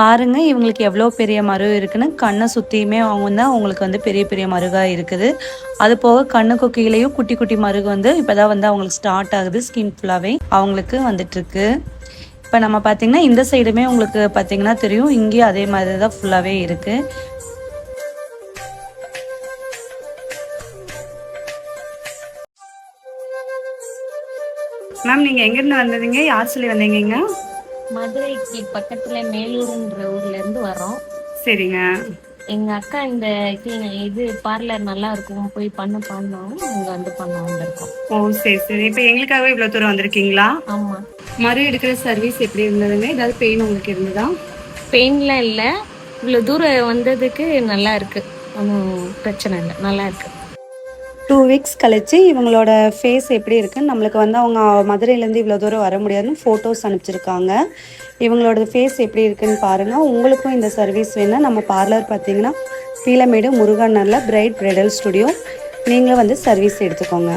பாருங்கள் இவங்களுக்கு எவ்வளோ பெரிய மருகு இருக்குன்னு. கண்ணை சுற்றியுமே அவங்க வந்து அவங்களுக்கு வந்து பெரிய பெரிய மருகாக இருக்குது. அது போக கண்ணுக்கு கீழேயும் குட்டி குட்டி மருகு வந்து இப்போ தான் வந்து அவங்களுக்கு ஸ்டார்ட் ஆகுது. ஸ்கின் ஃபுல்லாகவே அவங்களுக்கு வந்துட்டுருக்கு. இப்போ நம்ம பார்த்திங்கன்னா இந்த சைடுமே உங்களுக்கு பார்த்திங்கன்னா தெரியும், இங்கேயும் அதே மாதிரி தான் ஃபுல்லாகவே இருக்குது. மேம் நீங்கள் எங்கேருந்து வந்ததுங்க? யார் சொல்லி வந்தீங்க? மதுரைக்கு பக்கத்துல மேலூர்ன்ற ஊர்ல இருந்து வரோம். சரிங்க. எங்க அக்கா இந்த இது பார்லர் நல்லா இருக்கும் போய் பண்ணோம், இங்க வந்து பண்ண வந்திருக்கோம். ஓ சரி சரி. இப்போ எங்களுக்காகவே இவ்வளோ தூரம் வந்திருக்கீங்களா? ஆமா. மறு எடுக்கிற சர்வீஸ் எப்படி இருந்ததுங்க? ஏதாவது பெயின் உங்களுக்கு இருந்ததா? பெயின்லாம் இல்லை, இவ்வளோ தூரம் வந்ததுக்கு நல்லா இருக்கு, ஒன்றும் பிரச்சனை இல்லை, நல்லா இருக்கு. 2 வீக்ஸ் கழிச்சு இவங்களோட ஃபேஸ் எப்படி இருக்குன்னு நம்மளுக்கு வந்து அவங்க மதுரையிலேருந்து இவ்வளோ தூரம் வர முடியாதுன்னு ஃபோட்டோஸ் அனுப்பிச்சிருக்காங்க. இவங்களோட ஃபேஸ் எப்படி இருக்குன்னு பாருங்கள். உங்களுக்கும் இந்த சர்வீஸ் வேணால் நம்ம பார்லர் பார்த்தீங்கன்னா பீளமேடு முருகன் நல்ல பிரைட் பிரைடல் ஸ்டுடியோ, நீங்களும் வந்து சர்வீஸ் எடுத்துக்கோங்க.